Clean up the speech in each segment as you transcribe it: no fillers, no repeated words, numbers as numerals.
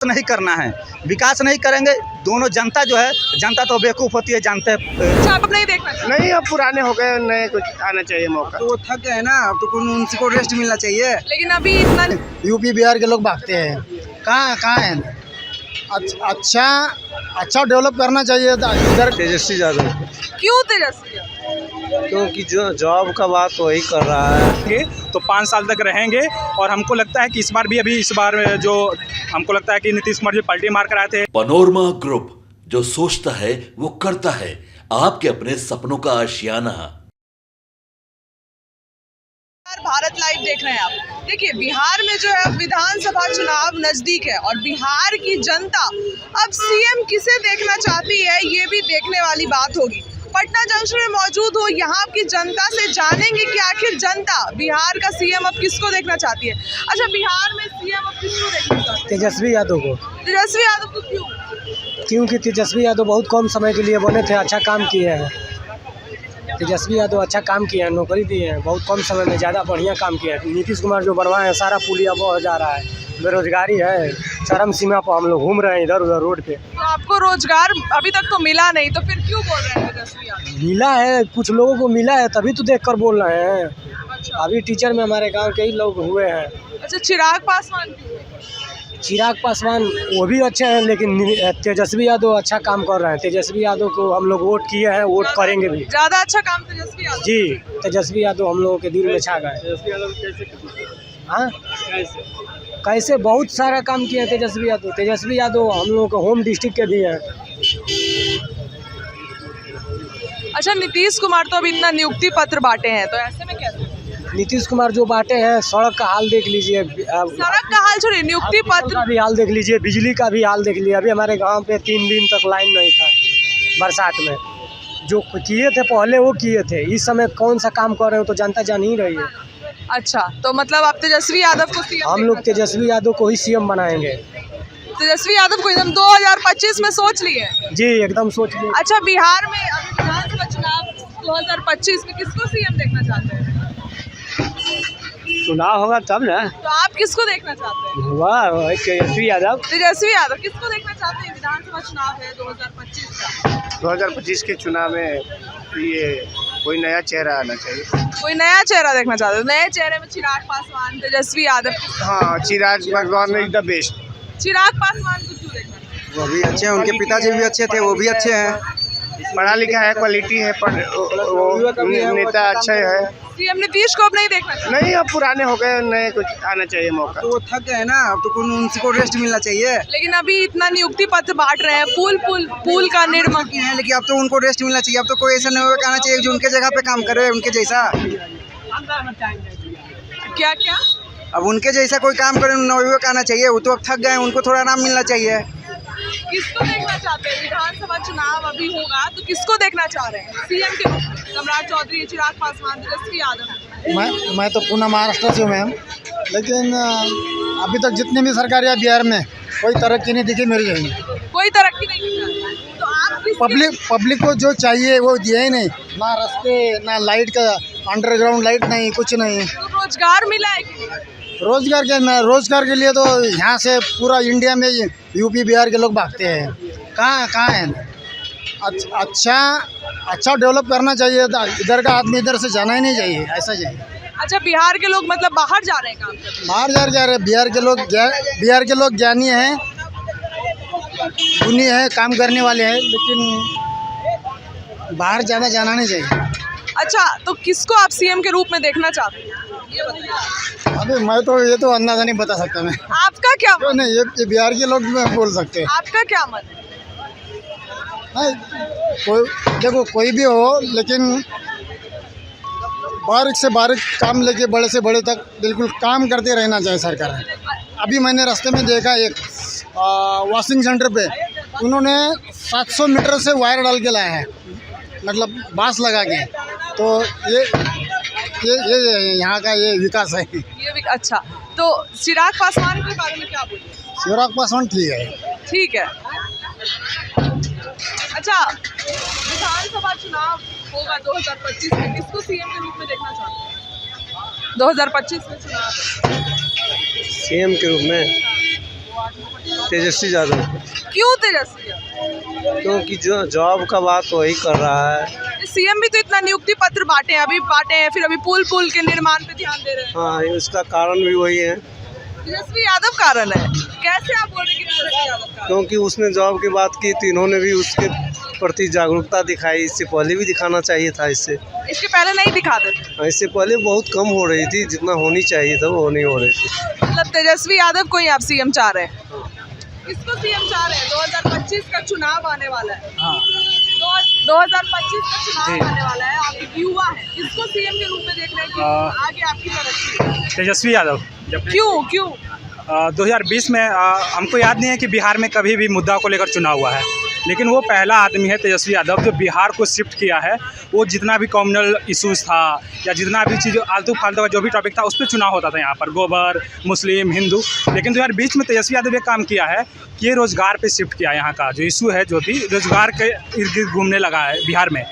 नहीं करना है, विकास नहीं करेंगे दोनों। जनता जो है, जनता तो बेवकूफ़ होती है, जानते हैं। अच्छा, आप नहीं देखना चाहते? नहीं, अब पुराने हो गए, नए कुछ आना चाहिए मौका। तो वो थक गए ना, अब तो उनको रेस्ट मिलना चाहिए। लेकिन अभी इतना यूपी बिहार के लोग भागते हैं, कहाँ हैं? अच्छा डेवलप करना चाहिए इधर। तेजस्वी यादव, क्यों तेजस्वी? क्योंकि जो जॉब का बात वही कर रहा है। तो 5 साल तक रहेंगे और हमको लगता है कि इस बार जो हमको लगता है कि नीतीश कुमार जी पलटी मार कर आए थे। पनोरमा ग्रुप, जो सोचता है वो करता है। आपके अपने सपनों का आशियाना। भारत लाइव देख रहे हैं आप। देखिए, बिहार में जो है विधानसभा चुनाव नजदीक है और बिहार की जनता अब सीएम किसे देखना चाहती है, ये भी देखने वाली बात होगी। पटना जंक्शन में मौजूद हो, यहाँ की जनता से जानेंगे कि आखिर जनता बिहार का सीएम अब किसको देखना चाहती है। अच्छा, बिहार में सीएम अब किसको देखना चाहती है? तेजस्वी यादव को। तेजस्वी यादव को क्यों? क्योंकि तेजस्वी यादव बहुत कम समय के लिए बने थे, अच्छा काम किए हैं। तेजस्वी यादव अच्छा काम किए हैं, नौकरी दिए हैं, बहुत कम समय में ज़्यादा बढ़िया काम किया है। नीतीश कुमार जो बनवाए हैं, सारा पुलिया बह जा रहा है, बेरोजगारी है, चरम सीमा पर हम लोग घूम रहे हैं इधर उधर रोड पे। तो आपको रोजगार अभी तक तो मिला नहीं, तो फिर क्यों बोल रहे हैं तेजस्वी यादव? मिला है, कुछ लोगों को मिला है, तभी तो देख कर बोल रहे हैं। अच्छा। अभी टीचर में हमारे गाँव के ही लोग हुए हैं। अच्छा, चिराग पासवान क्यों? चिराग पासवान वो भी अच्छे हैं, लेकिन तेजस्वी यादव अच्छा काम कर रहे हैं। तेजस्वी यादव को हम लोग वोट किए हैं, वोट करेंगे भी। ज्यादा अच्छा काम तेजस्वी यादव? जी, तेजस्वी यादव हम लोगों के दिल में छा गए। हाँ, कैसे बहुत सारा काम किया है तेजस्वी यादव। तेजस्वी यादव हम लोगों को होम डिस्ट्रिक्ट के भी हैं। अच्छा, नीतीश कुमार तो अभी इतना नियुक्ति पत्र बांटे हैं, तो ऐसे में कैसे? नीतीश कुमार जो बांटे हैं, सड़क का हाल देख लीजिए, सड़क का हाल छोड़िए, नियुक्ति पत्र का भी हाल देख लीजिए, बिजली का भी हाल देख लीजिए। अभी हमारे गांव पे 3 दिन तक लाइन नहीं था बरसात में। जो किए थे पहले वो किए थे, इस समय कौन सा काम कर रहे हो तो जनता जान ही रही है। अच्छा, तो मतलब आप तेजस्वी यादव को सीएम? हम लोग तेजस्वी यादव को ही सीएम बनाएंगे। तेजस्वी यादव को एकदम 2025 में सोच लिए? जी, एकदम सोच लिए। अच्छा, बिहार में अभी विधानसभा चुनाव 2025 में किसको सीएम देखना चाहते हैं? चुनाव होगा तब ना। तो आप किसको देखना चाहते हैं? वाह, तेजस्वी यादव। तेजस्वी यादव किसको देखना चाहते हैं? विधानसभा चुनाव है 2025 का। 2025 के चुनाव में ये कोई नया चेहरा आना चाहिए। कोई नया चेहरा देखना चाहते हो? नए चेहरे में चिराग पासवान, तेजस्वी यादव। हाँ, Chirag Paswan is the best. Chirag Paswan को क्यों देखना चाहते वो भी अच्छे हैं, उनके पिताजी भी अच्छे थे, वो भी अच्छे हैं। पढ़ा लिखा है, क्वालिटी है, वो नेता अच्छा है। हैं? सीएम नीतीश को अब नहीं देखना चाहते? नहीं, अब पुराने हो गए, नए कुछ आना चाहिए मौका। तो वो थक गए ना, अब तो उनको रेस्ट मिलना चाहिए। लेकिन अभी इतना नियुक्ति पत्र बांट रहे हैं, पुल का निर्माण किए हैं, लेकिन अब तो उनको रेस्ट मिलना चाहिए। अब तो कोई ऐसा नहीं आना चाहिए जो उनके जगह पे काम करे, उनके जैसा। क्या क्या? अब उनके जैसा कोई काम करे, नवयुवक आना चाहिए। वो तो अब थक गए, उनको थोड़ा आराम मिलना चाहिए। किसको देखना चाहते हैं? विधानसभा चुनाव अभी होगा तो किसको देखना चाह रहे हैं सीएम के रूप में? सम्राट चौधरी, चिराग पासवान, तेजस्वी यादव? मैं तो पुणे महाराष्ट्र से हूँ मैम, लेकिन अभी तक जितनी भी सरकार है बिहार में कोई तरक्की नहीं दिखी मेरी जगह में। कोई तरक्की नहीं दिख रहा है। तो आप पब्लिक को जो चाहिए वो दिया ही नहीं, ना रास्ते, ना लाइट का, अंडरग्राउंड लाइट नहीं, कुछ नहीं। तो रोजगार मिला है कि नहीं? रोजगार के लिए तो यहाँ से पूरा इंडिया में यूपी बिहार के लोग भागते हैं, कहाँ हैं? अच्छा डेवलप करना चाहिए, इधर का आदमी इधर से जाना ही नहीं चाहिए, ऐसा चाहिए। अच्छा, बिहार के लोग मतलब बाहर जा रहे हैं काम करने? बाहर जा रहे हैं। बिहार के लोग ज्ञानी हैं, गुणी हैं, काम करने वाले हैं, लेकिन बाहर जाना नहीं चाहिए। अच्छा, तो किसको आप सीएम के रूप में देखना चाहते हैं? ये बताइए। अभी ये तो अंदाजा नहीं बता सकता मैं। आपका क्या क्यों नहीं, ये बिहार के लोग भी बोल सकते हैं। आपका क्या मत है? देखो कोई भी हो, लेकिन बारीक से बारीक काम लेके बड़े से बड़े तक बिल्कुल काम करते रहना चाहिए सरकार। अभी मैंने रास्ते में देखा एक वॉशिंग सेंटर पे उन्होंने 700 मीटर से वायर डाल के लाया है, मतलब बांस लगा के। तो ये यहाँ का ये विकास है। अच्छा, तो चिराग पासवान के बारे में क्या बोलिए? चिराग पासवान ठीक है। ठीक है। अच्छा, विधानसभा चुनाव होगा 2025 में, किसको सीएम के रूप में देखना चाहते हैं? 2025 में चुनाव सीएम के रूप में तेजस्वी यादव, क्यों तेजस्वी यादव? क्योंकि जो जॉब का बात वही कर रहा है। सीएम भी तो इतना नियुक्ति पत्र बांटे हैं, फिर अभी पुल के निर्माण पे ध्यान दे रहे हैं। हाँ, इसका कारण भी वही है। तेजस्वी यादव कारण है? कैसे आप बोल रहे हैं कि तेजस्वी यादव कारण? क्योंकि उसने जॉब की बात की तो इन्होंने भी उसके प्रति जागरूकता दिखाई। इससे पहले भी दिखाना चाहिए था। इससे पहले नहीं दिखाते थे? इससे पहले बहुत कम हो रही थी, जितना होनी चाहिए था वो नहीं हो रही थी। मतलब तेजस्वी यादव को ही आप सीएम चाह रहे हैं? किसको सीएम चाह रहे हैं? 2025 का चुनाव आने वाला है। 2025 का चुनाव आने वाला है, आप एक युवा हैं, किसको सीएम के रूप में देख रहे हैं कि आगे आपकी तरक्की? तेजस्वी यादव। क्यों? 2020 में हमको याद नहीं है कि बिहार में कभी भी मुद्दा को लेकर चुनाव हुआ है, लेकिन वो पहला आदमी है तेजस्वी यादव जो बिहार को शिफ्ट किया है। वो जितना भी कम्युनल इश्यूज़ था या जितना भी चीज़ आलतू फालतू का जो भी टॉपिक था उस पर चुनाव होता था यहाँ पर, गोबर, मुस्लिम, हिंदू। लेकिन 2020 में तेजस्वी यादव ये काम किया है कि ये रोज़गार पे शिफ्ट किया। यहाँ का जो इशू है, जो भी रोज़गार के इर्द गिर्द घूमने लगा है बिहार में,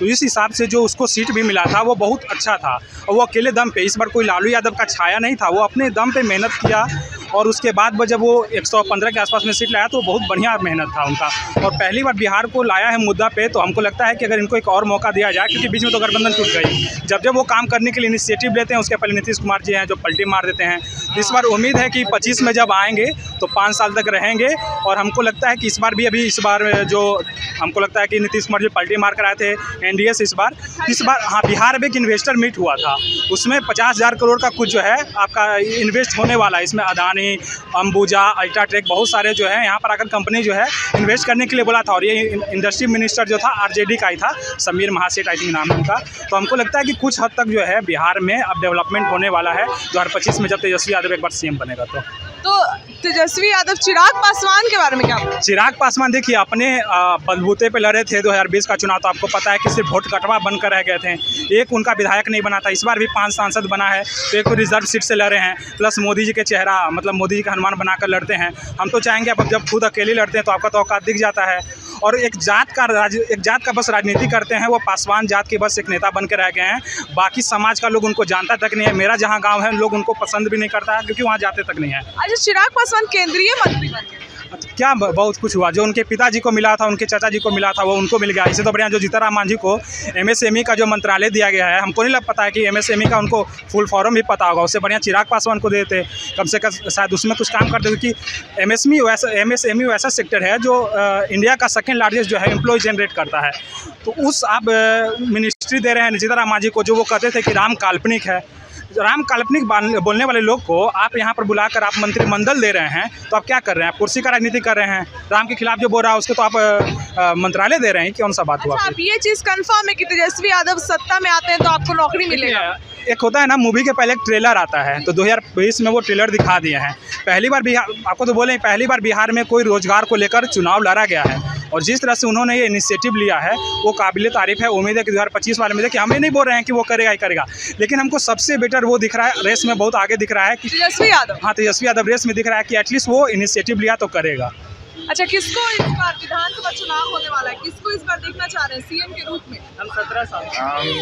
तो इस हिसाब से जो उसको सीट भी मिला था वो बहुत अच्छा था। और वो अकेले दम पे, इस बार कोई लालू यादव का छाया नहीं था, वो अपने दम पे मेहनत किया। और उसके बाद जब वो 115 के आसपास में सीट लाया तो बहुत बढ़िया मेहनत था उनका। और पहली बार बिहार को लाया है मुद्दा पे, तो हमको लगता है कि अगर इनको एक और मौका दिया जाए, क्योंकि बीच में तो गठबंधन टूट गई। जब वो काम करने के लिए इनिशिएटिव लेते हैं, उसके पहले नीतीश कुमार जी हैं जो पलटी मार देते हैं। इस बार उम्मीद है कि 25 में जब आएंगे तो 5 साल तक रहेंगे। और हमको लगता है कि इस बार जो हमको लगता है कि नीतीश कुमार जी पलटी मार कर आए थे एनडीए से, इस बार हाँ, बिहार में एक इन्वेस्टर मीट हुआ था, उसमें 50,000 करोड़ का कुछ जो है आपका इन्वेस्ट होने वाला है। इसमें अदानी, अंबुजा, अल्ट्राटेक, बहुत सारे जो है यहाँ पर आकर कंपनी जो है इन्वेस्ट करने के लिए बोला था। और ये इंडस्ट्री मिनिस्टर जो था आरजेडी का ही था, समीर महासेठ आई थिंक नाम है उनका। तो हमको लगता है कि कुछ हद तक जो है बिहार में अब डेवलपमेंट होने वाला है 2025 में, जब तेजस्वी यादव एक बार सीएम बनेगा। तो तेजस्वी यादव चिराग पासवान के बारे में क्या बोलते? चिराग पासवान देखिए अपने बलबूते पे लड़े थे 2020 का चुनाव, तो आपको पता है कि सिर्फ वोट कटवा बनकर रह गए थे। एक उनका विधायक नहीं बना था। इस बार भी 5 सांसद बना है, तो एक तो रिजर्व सीट से लड़े हैं, प्लस मोदी जी के चेहरा, मतलब मोदी जी का हनुमान बनाकर लड़ते हैं। हम तो चाहेंगे अब जब खुद अकेले लड़ते हैं तो आपका तो औकात दिख जाता है। और एक जात का बस राजनीति करते हैं, वो पासवान जात के बस एक नेता बन के रह गए हैं। बाकी समाज का लोग उनको जानता तक नहीं है। मेरा जहाँ गाँव है लोग उनको पसंद भी नहीं करता है, क्योंकि वहाँ जाते तक नहीं है। अच्छा, चिराग पासवान केंद्रीय मंत्री बन गए? क्या बहुत कुछ हुआ। जो उनके पिताजी को मिला था, उनके चाचा जी को मिला था, वो उनको मिल गया। इससे तो बढ़िया जो जीतनराम मांझी को एमएसएमई का जो मंत्रालय दिया गया है, हमको नहीं पता है कि एमएसएमई का उनको फुल फॉर्म भी पता होगा। उससे बढ़िया चिराग पासवान को देते, कम से कम शायद उसमें कुछ काम करते, क्योंकि एमएसएमई वैसा सेक्टर है जो इंडिया का सेकेंड लार्जेस्ट जो है एम्प्लॉय जनरेट करता है। तो उस आप मिनिस्ट्री दे रहे हैं जीतनराम मांझी को, जो वो कहते थे कि राम काल्पनिक है। राम काल्पनिक बोलने वाले लोग को आप यहाँ पर बुलाकर आप मंत्रिमंडल दे रहे हैं, तो आप क्या कर रहे हैं? आप कुर्सी का राजनीति कर रहे हैं। राम के खिलाफ जो बोल रहा है उसको तो आप मंत्रालय दे रहे हैं, कौन सा बात हुआ? अच्छा, आप ये चीज़ कंफर्म है कि तेजस्वी यादव सत्ता में आते हैं तो आपको नौकरी मिलेगा? एक होता है ना, मूवी के पहले एक ट्रेलर आता है, तो 2020 में वो ट्रेलर दिखा दिए हैं। पहली बार बिहार, आपको तो बोले पहली बार बिहार में कोई रोजगार को लेकर चुनाव लड़ा गया है। और जिस तरह से उन्होंने ये इनिशिएटिव लिया है वो काबिल तारीफ है। उम्मीद है कि 2025 वाले में देखिए, हम ये नहीं बोल रहे हैं कि वो करेगा ही करेगा, लेकिन हमको सबसे बेटर वो दिख रहा है, रेस में बहुत आगे दिख रहा है कि तेजस्वी यादव। हाँ, तेजस्वी यादव रेस में दिख रहा है कि एटलीस्ट वो इनिशिएटिव लिया तो करेगा। अच्छा, किसको इस बार विधानसभा चुनाव होने वाला है, किसको इस बार देखना चाह रहे हैं सीएम के रूप में? हम 17 साल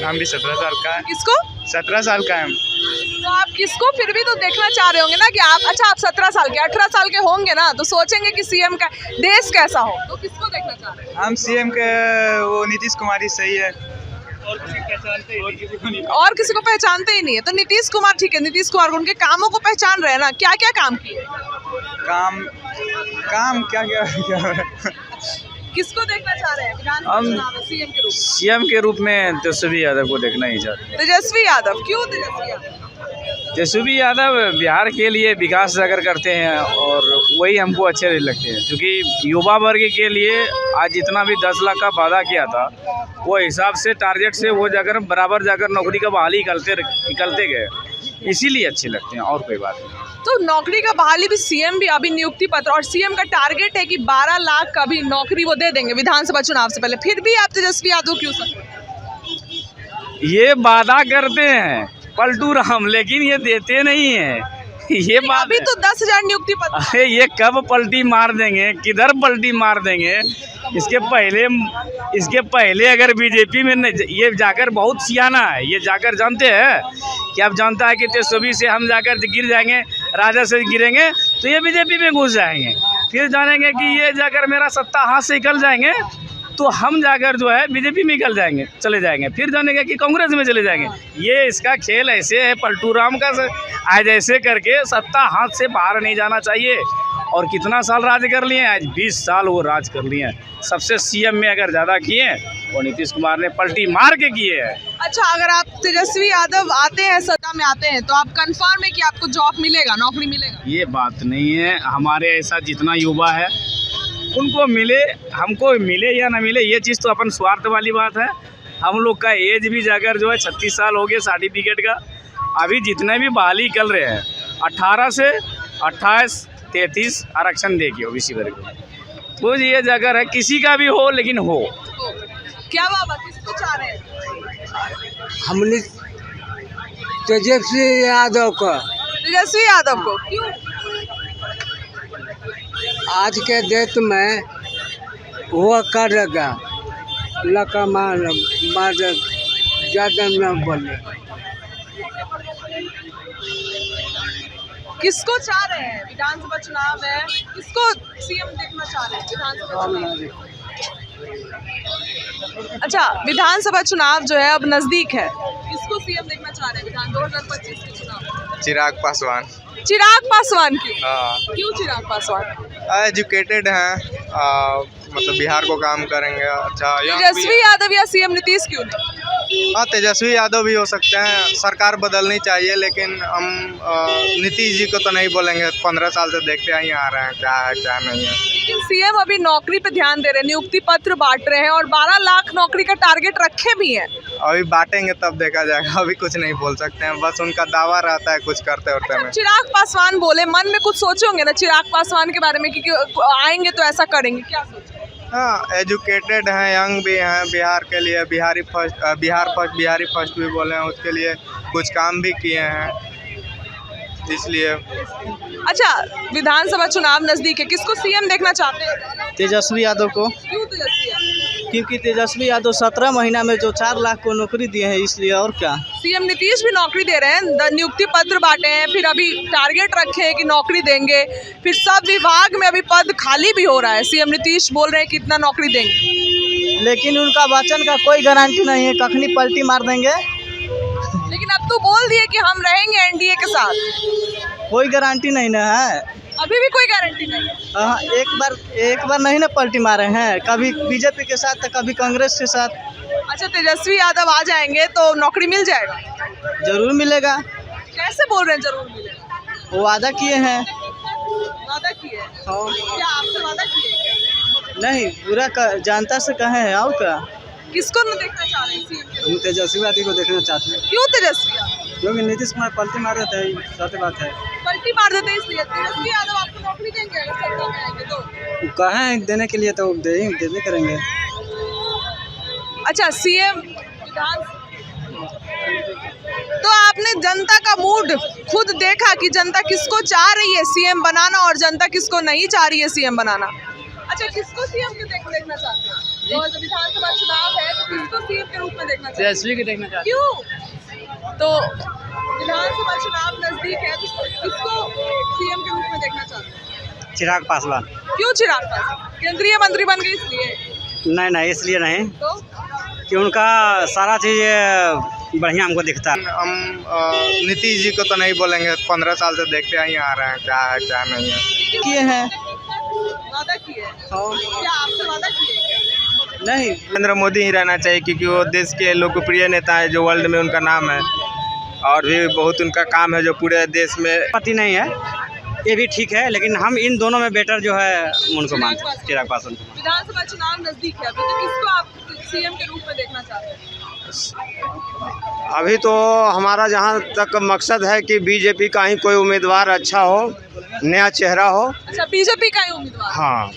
हम भी 17 साल का है। किसको? 17 साल का है। तो आप किसको फिर भी तो देखना चाह रहे होंगे ना कि आप, अच्छा आप 17 साल के 18 साल के होंगे ना, तो सोचेंगे कि सीएम का देश कैसा हो, तो किसको देखना चाह रहे हैं? हम सीएम के वो नीतीश कुमार ही सही है। और किसी को पहचानते ही नहीं है, तो नीतीश कुमार ठीक है। नीतीश कुमार को उनके कामों को पहचान रहे हैं ना, क्या क्या काम किए? काम क्या किसको देखना चाह रहे हैं विधानसभा चुनाव में सीएम के रूप में? सीएम के रूप में तेजस्वी यादव को देखना ही चाहते हैं। तेजस्वी यादव क्यों? तेजस्वी यादव तेजस्वी यादव बिहार के लिए विकास अगर करते हैं और वही हमको अच्छे लगते हैं, क्योंकि युवा वर्ग के लिए आज जितना भी 10 लाख का वादा किया था वो हिसाब से टारगेट से वो जाकर बराबर जाकर नौकरी का बहाली निकलते गए, इसीलिए अच्छे लगते हैं, और कोई बात नहीं। तो नौकरी का बहाली भी सीएम भी अभी नियुक्ति पत्र, और सीएम का टारगेट है कि 12 लाख का भी नौकरी वो दे देंगे विधानसभा चुनाव से पहले, फिर भी आप तेजस्वी यादव क्यों ये वादा करते हैं पलटू राम, लेकिन ये देते नहीं है। ये बात अभी तो 10,000 नियुक्ति पत्र। अरे ये कब पलटी मार देंगे, किधर पलटी मार देंगे? इसके पहले अगर बीजेपी में ये जाकर बहुत सियाना है, ये जाकर जानते हैं कि अब जानता है कि तेजस्वी से हम जाकर गिर जाएंगे, राजद से गिरेंगे तो ये बीजेपी में घुस जाएंगे। फिर जानेंगे कि ये जाकर मेरा सत्ता हाथ से निकल जाएंगे तो हम जाकर जो है बीजेपी में निकल जाएंगे, चले जाएंगे। फिर जानेंगे कि कांग्रेस में चले जाएंगे। ये इसका खेल ऐसे है पलटू राम का, आज ऐसे करके सत्ता हाथ से बाहर नहीं जाना चाहिए। और कितना साल राज कर लिए? आज 20 साल वो राज कर लिए हैं। सबसे सीएम में अगर ज़्यादा किए वो नीतीश कुमार ने पलटी मार के किए हैं। अच्छा, अगर आप तेजस्वी यादव आते हैं, सत्ता में आते हैं, तो आप कंफर्म है कि आपको जॉब मिलेगा, नौकरी मिलेगा? ये बात नहीं है। हमारे ऐसा जितना युवा है उनको मिले, हमको मिले या ना मिले, ये चीज़ तो अपन स्वार्थ वाली बात है। हम लोग का एज भी जाकर जो है 36 साल हो गए सर्टिफिकेट का। अभी जितने भी बहाली कर रहे हैं 18 से 28, 33 आरक्षण देगी ओबीसी वर्ग को। तो ये जगह है किसी का भी हो, लेकिन हो। क्या बाबा, किसको चाह रहे हैं? हमने तेजस्वी यादव को। तेजस्वी यादव को क्यों? आज के डेट में वो करेगा, लका मार ज़्यादा न बोले। किसको चाह रहे हैं? विधानसभा चुनाव है, किसको सीएम देखना चाह रहे हैं विधानसभा चुनाव? अच्छा, विधानसभा चुनाव जो है अब नजदीक है, किसको सीएम देखना चाह रहे हैं 2025 के चुनाव? चिराग पासवान। चिराग पासवान क्यों? हाँ, क्यों चिराग पासवान? एजुकेटेड हैं, मतलब बिहार को काम करेंगे। अच्छा, तेजस्वी यादव या सीएम नीतीश क्यों नहीं? हाँ, तेजस्वी यादव भी हो सकते हैं। सरकार बदलनी चाहिए, लेकिन हम नीतीश जी को तो नहीं बोलेंगे। 15 साल से देखते ही आ रहे हैं क्या है क्या नहीं है। लेकिन सीएम अभी नौकरी पे ध्यान दे रहे हैं, नियुक्ति पत्र बांट रहे हैं और 12 लाख नौकरी का टारगेट रखे भी हैं। अभी बांटेंगे तब देखा जाएगा, अभी कुछ नहीं बोल सकते हैं। बस उनका दावा रहता है कुछ करते होते में। चिराग पासवान बोले, मन में कुछ सोचे होंगे ना चिराग पासवान के बारे में कि आएंगे तो ऐसा करेंगे, क्या सोचे? हाँ, एजुकेटेड हैं, यंग भी हैं। बिहार के लिए बिहारी फर्स्ट भी बोले हैं, उसके लिए कुछ काम भी किए हैं, इसलिए। अच्छा, विधानसभा चुनाव नजदीक है, किसको सीएम देखना चाहते हैं? तेजस्वी यादव को। क्यों तेजस्वी यादव? क्योंकि तेजस्वी यादव 17 महीना में जो 4 लाख को नौकरी दिए हैं, इसलिए। और क्या? सीएम नीतीश भी नौकरी दे रहे हैं, नियुक्ति पत्र बांटे हैं, फिर अभी टारगेट रखे हैं कि नौकरी देंगे, फिर सब विभाग में अभी पद खाली भी हो रहा है। सीएम नीतीश बोल रहे हैं कि इतना नौकरी देंगे, लेकिन उनका वचन का कोई गारंटी नहीं है, कखनी पलटी मार देंगे। लेकिन अब तो बोल दिए कि हम रहेंगे एनडीए के साथ। कोई गारंटी नहीं ना है, अभी भी कोई गारंटी नहीं है। हाँ, एक बार नहीं ना पलटी मारे हैं, कभी बीजेपी के साथ तो कभी कांग्रेस के साथ। अच्छा, तेजस्वी यादव आ जाएंगे तो नौकरी मिल जाएगा? जरूर मिलेगा। कैसे बोल रहे हैं जरूर मिलेगा? वो वादा किए हैं। वादा किए हैं? हाँ। क्या आपसे वादा किए हैं? नहीं, पूरा जनता से कहे हैं। और क्या? किसको न देखना चाह रहे हैं सीएम? हम तेजस्वी यादव को देखना चाहते हैं। क्यों तेजस्वी यादव? क्योंकि नीतीश कुमार पलटी मार देते हैं, सत्य बात है। पलटी मार देते हैं इसलिए। तेजस्वी यादव आपको नौकरी देंगे अगर सत्ता में आएंगे तो? कहें देने के लिए तो देने करेंगे। अच्छा, सीएम तो आपने जनता का मूड खुद देखा कि जनता किसको चाह रही है सीएम बनाना और जनता किसको नहीं चाह रही है सीएम बनाना। अच्छा, किसको सीएम के देखना चाहते हैं? तो विधानसभा चुनाव है तो किसको सीएम के रूप में देखना चाहते हैं? तेजस्वी को देखना चाहते हैं। क्यों? तो विधानसभा चुनाव नजदीक है तो किसको सीएम के रूप में देखना चाहते हैं? चिराग पासवान। क्यों चिराग पासवान? केंद्रीय मंत्री बन गए इसलिए? नहीं, इसलिए नहीं तो कि उनका सारा चीज़ बढ़िया हमको दिखता है। हम नीतीश जी को तो नहीं बोलेंगे। 15 साल से देखते ही आ रहे हैं क्या है क्या नहीं है। किए हैं। वादा किए हैं? क्या आपसे वादा किए हैं? नहीं, नरेंद्र मोदी ही रहना चाहिए, क्योंकि वो देश के लोकप्रिय नेता है जो वर्ल्ड में उनका नाम है, और भी बहुत उनका काम है जो पूरे देश में। पति नहीं है, ये भी ठीक है, लेकिन हम इन दोनों में बेटर जो है उनको मानते हैं, चिराग पासवान। विधानसभा चुनाव नजदीक है, अभी तो किसको आप सीएम के रूप में देखना चाहते हैं? अभी तो हमारा जहाँ तक मकसद है कि बीजेपी का ही कोई उम्मीदवार अच्छा हो, नया चेहरा हो। अच्छा, बीजेपी का ही उम्मीदवार? हाँ।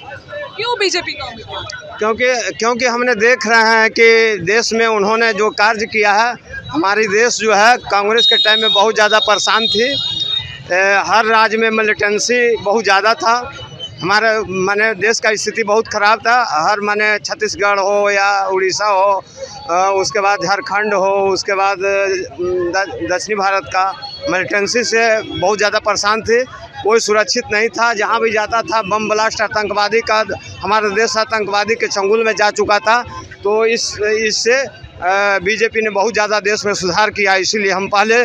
क्यों बीजेपी का उम्मीदवार? क्योंकि हमने देख रहे हैं कि देश में उन्होंने जो कार्य किया है, हमारी देश जो है कांग्रेस के टाइम में बहुत ज़्यादा परेशान थी। हर राज्य में मिलिटेंसी बहुत ज़्यादा था। हमारे माने देश का स्थिति बहुत ख़राब था। हर माने छत्तीसगढ़ हो या उड़ीसा हो, उसके बाद झारखंड हो, उसके बाद दक्षिणी भारत का मिलिटेंसी से बहुत ज़्यादा परेशान थे। कोई सुरक्षित नहीं था, जहाँ भी जाता था बम ब्लास्ट आतंकवादी का, हमारा देश आतंकवादी के चंगुल में जा चुका था। तो इससे बीजेपी ने बहुत ज़्यादा देश में सुधार किया। इसीलिए हम पहले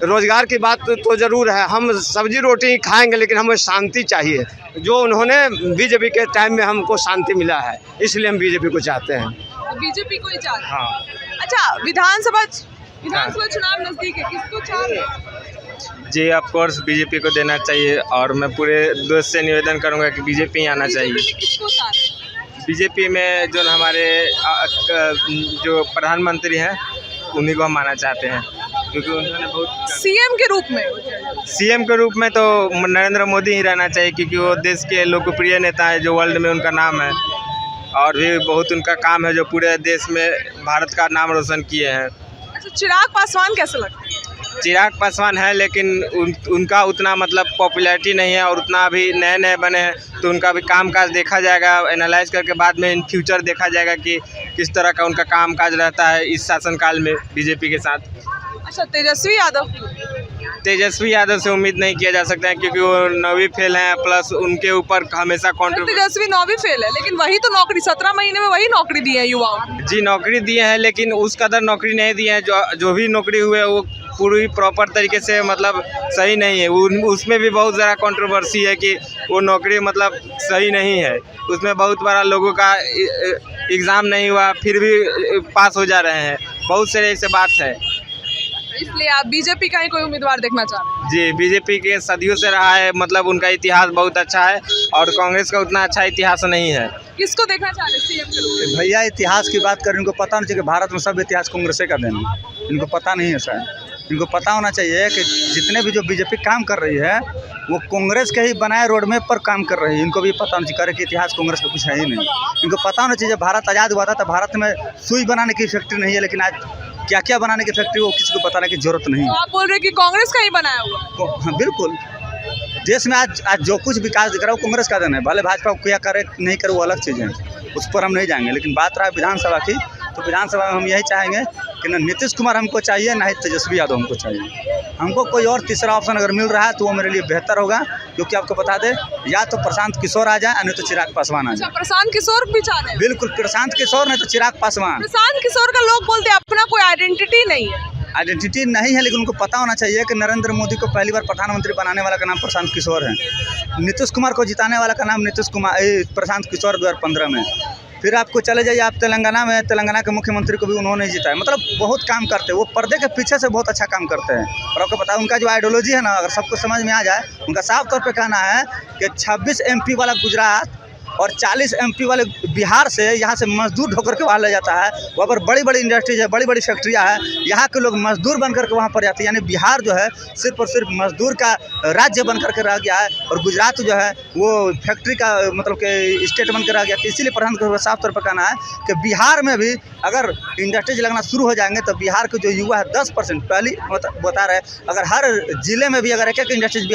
रोज़गार की बात तो ज़रूर है, हम सब्जी रोटी ही खाएंगे, लेकिन हमें शांति चाहिए। जो उन्होंने बीजेपी के टाइम में हमको शांति मिला है, इसलिए हम बीजेपी को चाहते हैं। बीजेपी को ही चाहते हैं। हाँ। अच्छा, विधानसभा चुनाव नजदीक है, किसको चाह रहे हैं? जी ऑफ कोर्स बीजेपी को देना चाहिए, और मैं पूरे देश से निवेदन करूंगा कि बीजेपी ही आना चाहिए। किसको चाह रहे हैं? बीजेपी में जो हमारे जो प्रधानमंत्री हैं उन्हीं को हम आना चाहते हैं, क्योंकि उन्होंने बहुत सीएम के रूप में तो नरेंद्र मोदी ही रहना चाहिए, क्योंकि वो देश के लोकप्रिय नेता है जो वर्ल्ड में उनका नाम है, और भी बहुत उनका काम है जो पूरे देश में भारत का नाम रोशन किए हैं। अच्छा, चिराग पासवान कैसे लगता है? चिराग पासवान है, लेकिन उनका उतना मतलब पॉपुलैरिटी नहीं है, और उतना अभी नए बने हैं, तो उनका भी कामकाज देखा जाएगा, एनालाइज करके बाद में इन फ्यूचर देखा जाएगा कि किस तरह का उनका कामकाज रहता है इस शासनकाल में बीजेपी के साथ। अच्छा, तेजस्वी यादव से उम्मीद नहीं किया जा सकता है, क्योंकि वो 9वीं फेल हैं, प्लस उनके ऊपर हमेशा तेजस्वी 9वीं फेल है, लेकिन वही तो नौकरी 17 महीने में वही नौकरी दी है युवाओं को। जी नौकरी दिए हैं, लेकिन उस कदर नौकरी नहीं दी है। जो भी नौकरी हुए वो पूरी प्रॉपर तरीके से मतलब सही नहीं है। उसमें भी बहुत ज़्यादा कंट्रोवर्सी है कि वो नौकरी मतलब सही नहीं है। उसमें बहुत बड़ा लोगों का एग्ज़ाम नहीं हुआ, फिर भी पास हो जा रहे हैं। बहुत सारे ऐसे बात है, इसलिए आप बीजेपी का ही कोई उम्मीदवार देखना चाह रहे हैं? जी बीजेपी के सदियों से रहा है, मतलब उनका इतिहास बहुत अच्छा है, और कांग्रेस का उतना अच्छा इतिहास नहीं है। किसको देखना चाह रहे हैं सीएम के रूप में? भैया इतिहास की बात करें, इनको पता नहीं चाहिए कि भारत में सब इतिहास कांग्रेस का देना, इनको पता नहीं है सर। इनको पता होना चाहिए कि जितने भी जो बीजेपी काम कर रही है वो कांग्रेस के ही बनाए रोड मैप पर काम कर रही है। इनको भी पता होना चाहिए कि इतिहास कांग्रेस का कुछ है ही नहीं। इनको पता होना चाहिए भारत आज़ाद हुआ था तो भारत में सुई बनाने की फैक्ट्री नहीं है, लेकिन आज क्या क्या बनाने की फैक्ट्री वो किसी को बताने की जरूरत नहीं है। तो आप बोल रहे हैं कि कांग्रेस का ही बनाया हुआ? हाँ बिल्कुल, देश में आज जो कुछ विकास दिख रहा है वो कांग्रेस का देना है। भले भाजपा को क्या करे नहीं करे वो अलग चीज़ है, उस पर हम नहीं जाएंगे। लेकिन बात रहा विधानसभा की, तो विधानसभा में हम यही चाहेंगे कि न नीतीश कुमार हमको चाहिए, ना ही तेजस्वी यादव हमको चाहिए। हमको कोई और तीसरा ऑप्शन अगर मिल रहा है तो वो मेरे लिए बेहतर होगा, क्योंकि आपको बता दें या तो प्रशांत किशोर आ जाए, नहीं तो चिराग पासवान आ जाए। प्रशांत किशोर भी चाह रहे हैं? बिल्कुल, प्रशांत किशोर नहीं तो चिराग पासवान। प्रशांत किशोर का लोग बोलते हैं अपना कोई आइडेंटिटी नहीं है। आइडेंटिटी नहीं है, लेकिन उनको पता होना चाहिए कि नरेंद्र मोदी को पहली बार प्रधानमंत्री बनाने वाला का नाम प्रशांत किशोर है। नीतीश कुमार को जिताने वाला का नाम प्रशांत किशोर 2015 में। फिर आपको चले जाइए आप तेलंगाना में, तेलंगाना के मुख्यमंत्री को भी उन्होंने जिताया। मतलब बहुत काम करते हैं वो, पर्दे के पीछे से बहुत अच्छा काम करते हैं। और आपको पता है उनका जो आइडियोलॉजी है ना, अगर सबको समझ में आ जाए, उनका साफ तौर पे कहना है कि 26 MP वाला गुजरात और 40 MP वाले बिहार से यहाँ से मजदूर ढोकर के वहाँ ले जाता है। वहाँ पर बड़ी बड़ी इंडस्ट्रीज है, बड़ी बड़ी फैक्ट्रियाँ हैं, यहाँ के लोग मजदूर बन करके वहाँ पर जाते हैं। यानी बिहार जो है सिर्फ और सिर्फ मजदूर का राज्य बन करके रह गया है, और गुजरात जो है वो फैक्ट्री का मतलब कि स्टेट बन कर रह गया। इसीलिए प्रधानमंत्री साफ तौर पर कहना है कि बिहार में भी अगर इंडस्ट्रीज लगना शुरू हो जाएंगे तो बिहार के जो युवा है 10% पहली बता रहे, अगर हर जिले में भी अगर एक इंडस्ट्रीज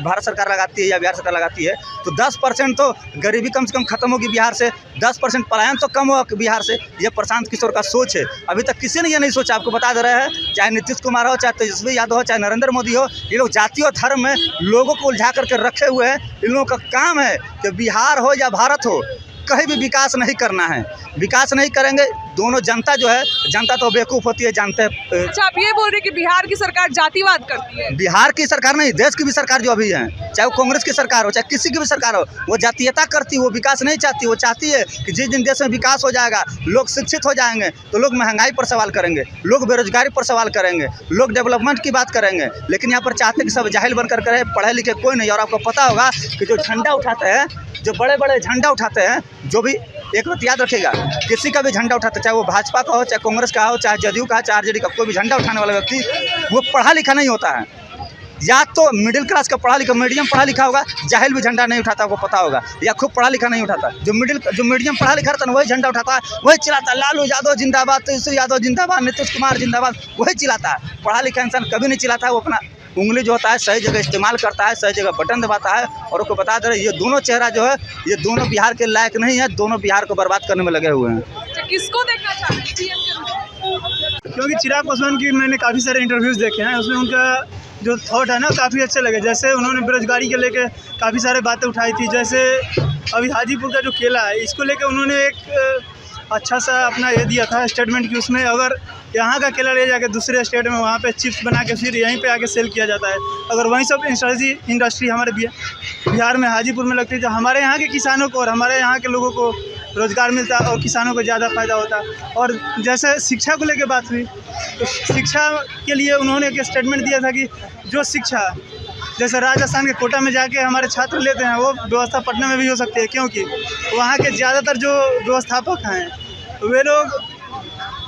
भारत सरकार लगाती है या बिहार सरकार लगाती है तो 10% तो गरीबी कम से कम खत्म होगी बिहार से, 10% पलायन तो कम होगा बिहार से। ये प्रशांत किशोर का सोच है। अभी तक किसी ने ये नहीं सोचा। आपको बता दे रहे हैं, चाहे नीतीश कुमार हो, चाहे तेजस्वी यादव हो, चाहे नरेंद्र मोदी हो, ये लोग जाति और धर्म में लोगों को उलझा करके रखे हुए हैं। इन लोगों का काम है कि बिहार हो या भारत हो, कहीं भी विकास नहीं करना है। विकास नहीं करेंगे, दोनों जनता जो है, जनता तो बेवकूफ़ होती है, जानते हैं। अच्छा, आप ये बोल रहे हैं कि बिहार की सरकार जातिवाद करती है? बिहार की सरकार नहीं, देश की भी सरकार जो अभी है, चाहे वो कांग्रेस की सरकार हो, चाहे किसी की भी सरकार हो, वो जातीयता करती है, वो विकास नहीं चाहती। वो चाहती है कि जिस दिन देश में विकास हो जाएगा, लोग शिक्षित हो जाएंगे, तो लोग महंगाई पर सवाल करेंगे, लोग बेरोजगारी पर सवाल करेंगे, लोग डेवलपमेंट की बात करेंगे। लेकिन यहाँ पर चाहते कि सब जाहिल बनकर करे, पढ़े लिखे कोई नहीं। और आपको पता होगा कि जो झंडा उठाते हैं, जो बड़े बड़े झंडा उठाते हैं, जो भी एक बात याद रखिएगा, किसी का भी झंडा उठाता है, चाहे वो भाजपा का हो, चाहे कांग्रेस का हो, चाहे जदयू का, चाहे आरजेडी का, कोई भी झंडा उठाने वाला व्यक्ति वो पढ़ा लिखा नहीं होता है। या तो मिडिल क्लास का पढ़ा लिखा, मीडियम पढ़ा लिखा होगा, जाहिल भी झंडा नहीं उठाता, आपको पता होगा। या खूब पढ़ा लिखा नहीं उठाता, जो मीडियम पढ़ा लिखा रहता है वही झंडा उठाता है, वही चिल्लाता है, लालू यादव जिंदाबाद, तेजस्वी यादव जिंदाबाद, नीतीश कुमार जिंदाबाद, वही चिल्लाता है। पढ़ा लिखा इंसान कभी नहीं चिल्लाता है। वो अपना उंगली जो होता है सही जगह इस्तेमाल करता है, सही जगह बटन दबाता है। और उसको बता दे रहे, ये दोनों चेहरा जो है, ये दोनों बिहार के लायक नहीं है, दोनों बिहार को बर्बाद करने में लगे हुए हैं। किसको देखना चाहते हैं सीएम के रूप में? क्योंकि चिराग पासवान की मैंने काफ़ी सारे इंटरव्यूज़ देखे हैं, उसमें उनका जो थॉट है ना काफ़ी अच्छे लगे। जैसे उन्होंने बेरोजगारी के लेके काफ़ी सारे बातें उठाई थी। जैसे अभी हाजीपुर का जो केला है इसको लेके उन्होंने एक अच्छा सा अपना ये दिया था स्टेटमेंट कि उसमें अगर यहाँ का केला ले जाके दूसरे स्टेट में वहाँ पे चिप्स बना के फिर यहीं पे आके सेल किया जाता है, अगर वहीं सब इंडस्ट्री हमारे बिहार में हाजीपुर में लगती है तो हमारे यहाँ के किसानों को और हमारे यहाँ के लोगों को रोज़गार मिलता और किसानों को ज़्यादा फ़ायदा होता। और जैसे शिक्षा को लेके बात हुई तो शिक्षा के लिए उन्होंने एक स्टेटमेंट दिया था कि जो शिक्षा जैसे राजस्थान के कोटा में जाके हमारे छात्र लेते हैं वो व्यवस्था पटना में भी हो सकती है, क्योंकि वहाँ के ज़्यादातर जो व्यवस्थापक हैं वे लोग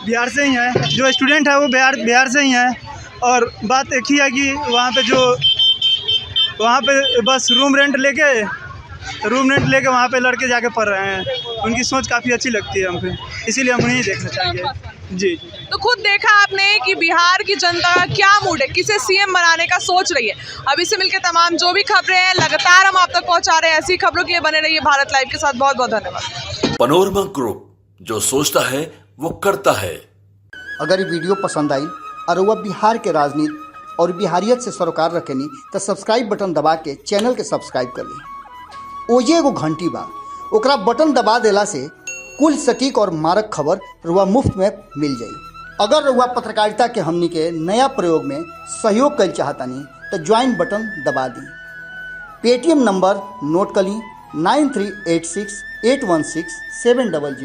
बिहार से ही हैं, जो स्टूडेंट है वो बिहार से ही हैं। और बात एक ही है कि वहाँ पे बस रूम रेंट लेके वहाँ पे लड़के जाके पढ़ रहे हैं। उनकी सोच काफ़ी अच्छी लगती है हमको, इसीलिए हम उन्हें देखना चाहेंगे। जी तो खुद देखा आपने कि बिहार की जनता का क्या मूड है, किसे सीएम बनाने का सोच रही है। अभी से मिलकर तमाम जो भी खबरें हैं लगातार हम आप तक पहुंचा रहे हैं। ऐसी खबरों के लिए बने रहिए भारत लाइव के साथ। बहुत बहुत धन्यवाद। पनोरमा ग्रुप, जो सोचता है वो करता है। अगर ये वीडियो पसंद आई और वह बिहार के राजनीति और बिहारियत से सरोकार रखेनी तो सब्सक्राइब बटन दबा के चैनल के सब्सक्राइब कर ली। ओजे एगो घंटी बा, ओकरा बटन दबा देला से कुल सटीक और मारक खबर रुआ मुफ्त में मिल जाई। अगर रुआ पत्रकारिता के हमनी के नया प्रयोग में सहयोग कर चाहतानी तो ज्वाइन बटन दबा दी। पेटीएम नंबर नोट कर ली 9386816700।